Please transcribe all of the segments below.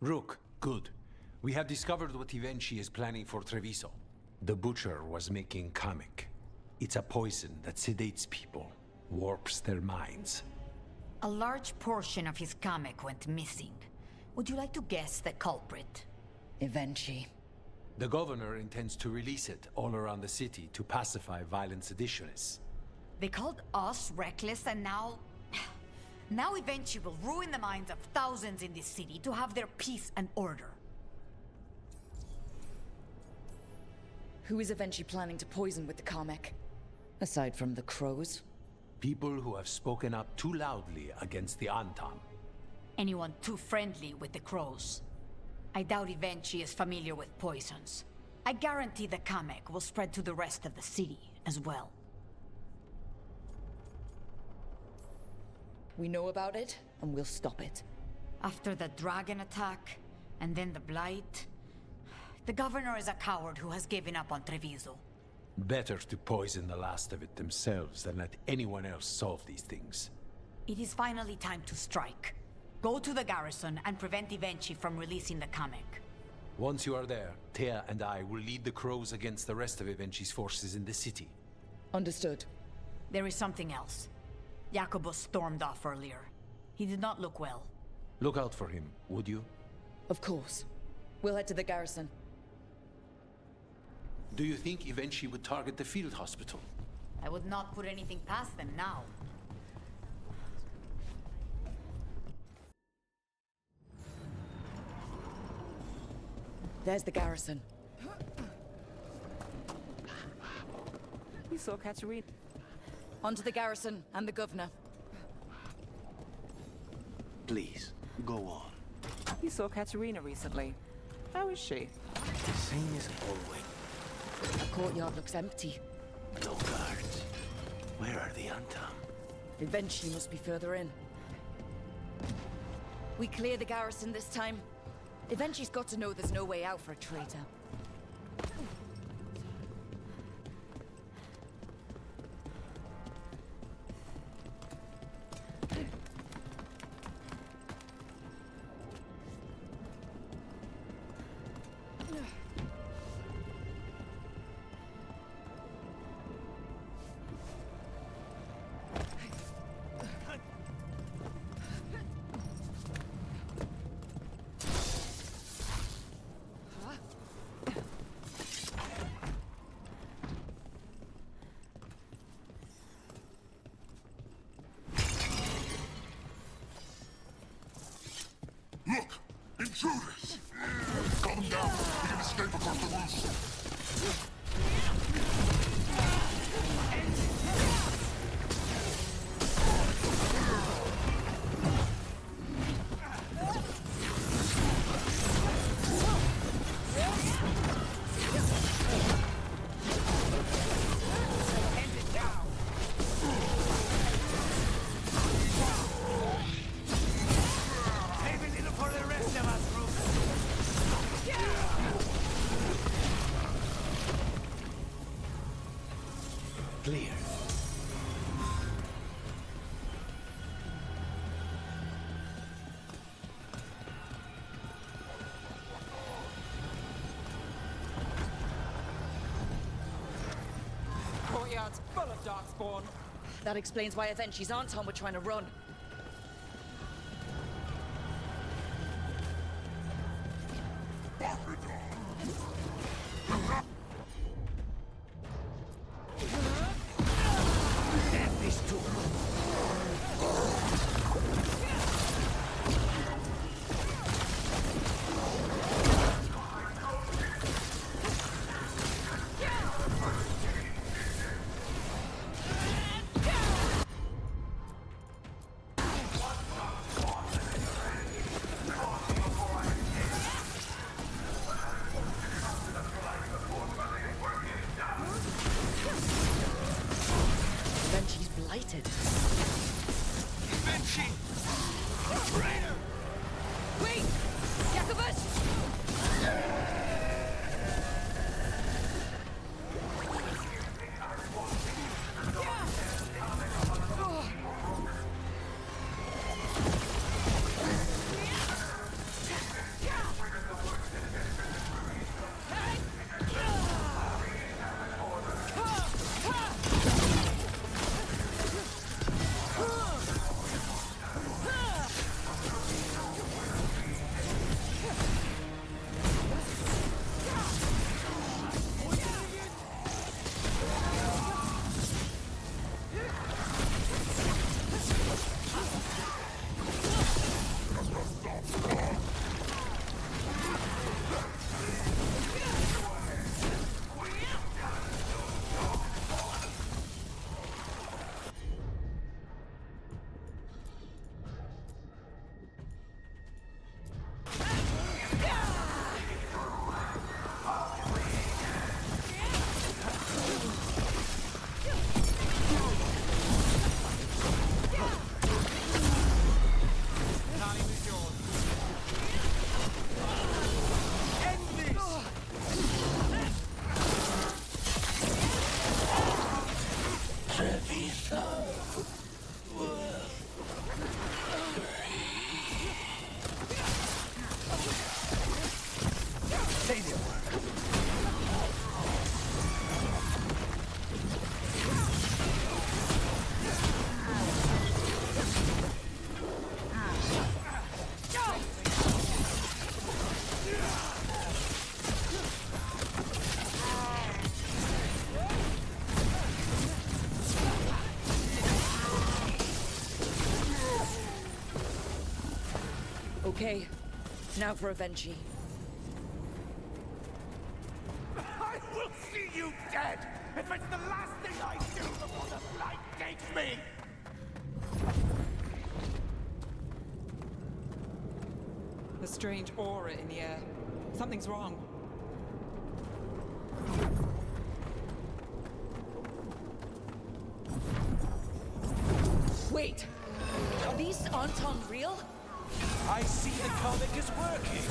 Rook, good. We have discovered what Ivenchi is planning for Treviso. The Butcher was making Kamek. It's a poison that sedates people, warps their minds. A large portion of his Kamek went missing. Would you like to guess the culprit? Ivenchi. The governor intends to release it all around the city to pacify violent seditionists. They called us reckless, and now... Now Ivenchi will ruin the minds of thousands in this city to have their peace and order. Who is Ivenchi planning to poison with the Kamek? Aside from the crows? People who have spoken up too loudly against the Antam. Anyone too friendly with the crows. I doubt Ivenchi is familiar with poisons. I guarantee the Kamek will spread to the rest of the city as well. We know about it, and we'll stop it. After the dragon attack, and then the blight... The governor is a coward who has given up on Treviso. Better to poison the last of it themselves than let anyone else solve these things. It is finally time to strike. Go to the garrison and prevent Ivenchi from releasing the Kamek. Once you are there, Thea and I will lead the crows against the rest of Ivenchi's forces in the city. Understood. There is something else. Jacobus stormed off earlier. He did not look well. Look out for him, would you? Of course. We'll head to the garrison. Do you think Ivenchi would target the field hospital? I would not put anything past them now. There's the garrison. We saw Katerina. On to the garrison and the governor. Please, go on. We saw Katerina recently. How is she? The same as always. The courtyard looks empty. No guards. Where are the Antam? Ivenchi must be further in. We clear the garrison this time. Ivenchi's got to know there's no way out for a traitor. Look! Intruders! Calm them down! We can escape across the roofs! Clear. Courtyard's full of darkspawn. That explains why Ivenchi's Anton were trying to run. Okay, now for Avenchi. I will see you dead if it's the last thing I do before the light takes me! A strange aura in the air. Something's wrong. Wait! Are these Anton real? I see the comic is working!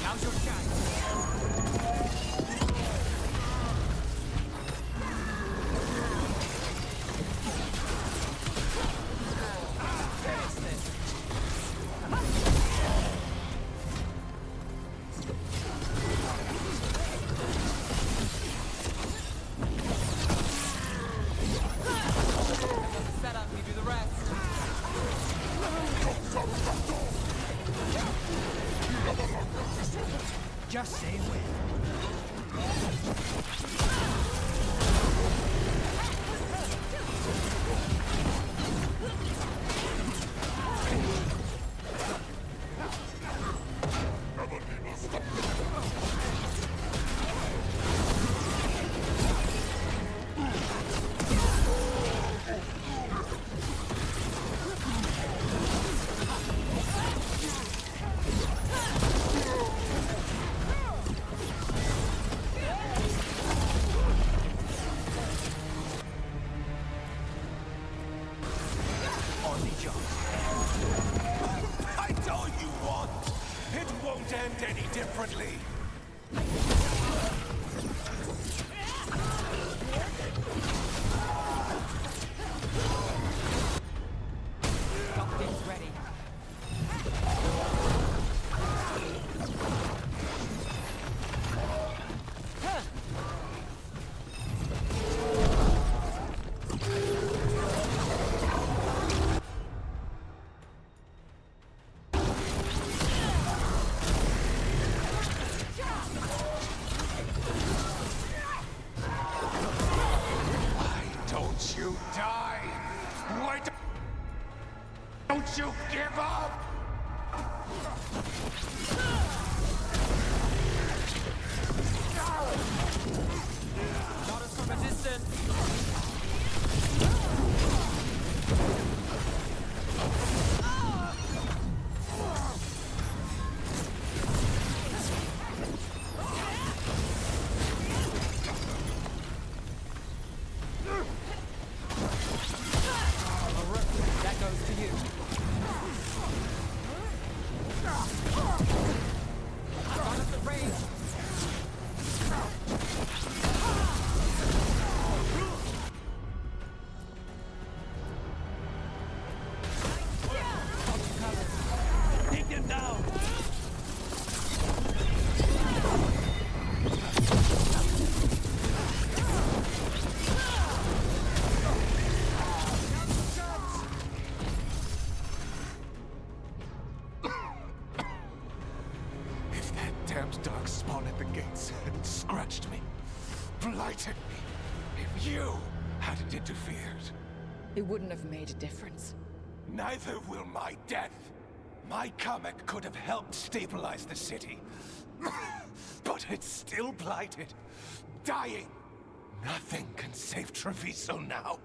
Now's your chance. Set up, you do the rest. Just say when. On the job. I know you won't! It won't end any differently! Got things ready. Why don't you die? Why don't you give up? Not us from a distance. That goes to you. Got us at range. Take them down! If that damned dog spawned at the gates and scratched me, blighted me, if you hadn't interfered, It wouldn't have made a difference. neither will my death. My comet could have helped stabilize the city. But it's still blighted, dying. Nothing can save Treviso now.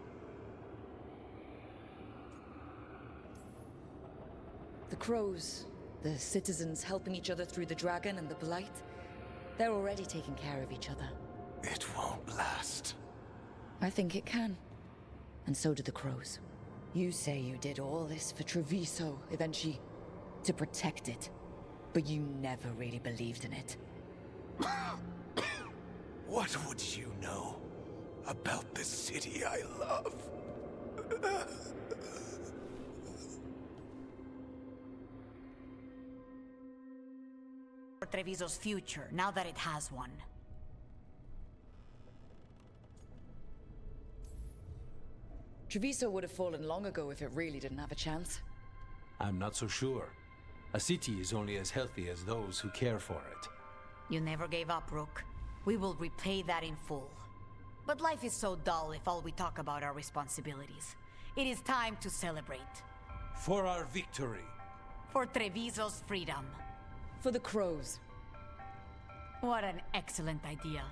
The crows, the citizens helping each other through the dragon and the blight, they're already taking care of each other. It won't last. I think it can. And so do the crows. You say you did all this for Treviso, Avenchi, to protect it. But you never really believed in it. What would you know about the city I love? For Treviso's future, now that it has one. Treviso would have fallen long ago if it really didn't have a chance. I'm not so sure. A city is only as healthy as those who care for it. You never gave up, Rook. We will repay that in full. But life is so dull if all we talk about are responsibilities. It is time to celebrate. For our victory. For Treviso's freedom. For the crows. What an excellent idea.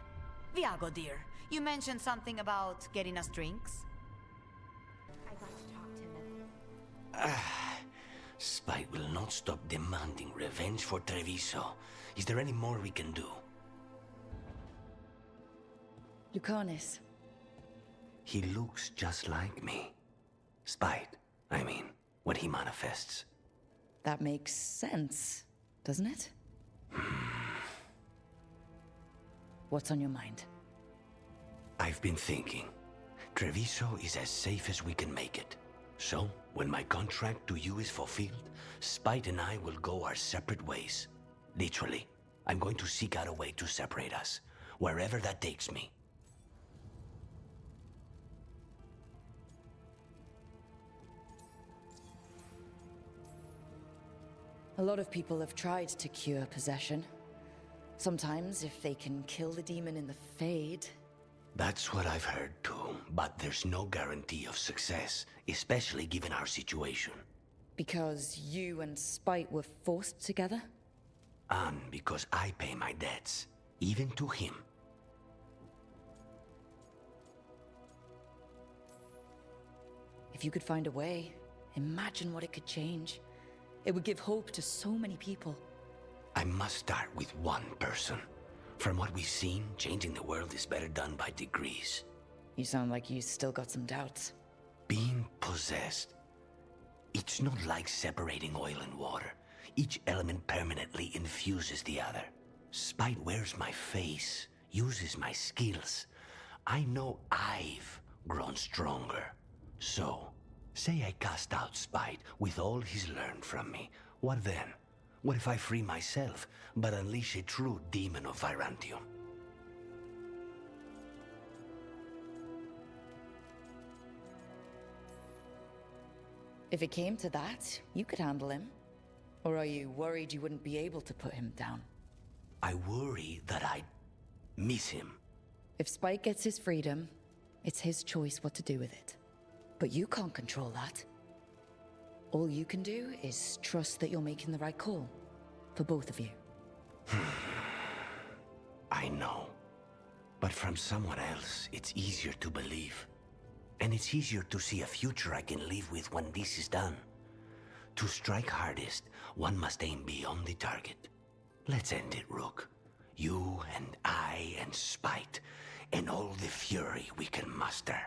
Viago, dear, you mentioned something about getting us drinks? I got to talk to him. Spite will not stop demanding revenge for Treviso. Is there any more we can do? Lucanis. He looks just like me. Spite, I mean, what he manifests. That makes sense, doesn't it? What's on your mind? I've been thinking. Treviso is as safe as we can make it. So, when my contract to you is fulfilled, Spite and I will go our separate ways. Literally, I'm going to seek out a way to separate us, wherever that takes me. A lot of people have tried to cure possession. Sometimes, if they can kill the demon in the Fade... That's what I've heard too, but there's no guarantee of success, especially given our situation. Because you and Spite were forced together? And because I pay my debts, even to him. If you could find a way, imagine what it could change. It would give hope to so many people. I must start with one person. From what we've seen, changing the world is better done by degrees. You sound like you still got some doubts. Being possessed. It's not like separating oil and water. Each element permanently infuses the other. Spite wears my face, uses my skills. I know I've grown stronger. So, say I cast out Spite with all he's learned from me. What then? What if I free myself, but unleash a true demon of Virantium? If it came to that, you could handle him. Or are you worried you wouldn't be able to put him down? I worry that I'd miss him. If Spike gets his freedom, it's his choice what to do with it. But you can't control that. All you can do is trust that you're making the right call. For both of you. I know. But from someone else, it's easier to believe. And it's easier to see a future I can live with when this is done. To strike hardest, one must aim beyond the target. Let's end it, Rook. You and I and Spite, and all the fury we can muster.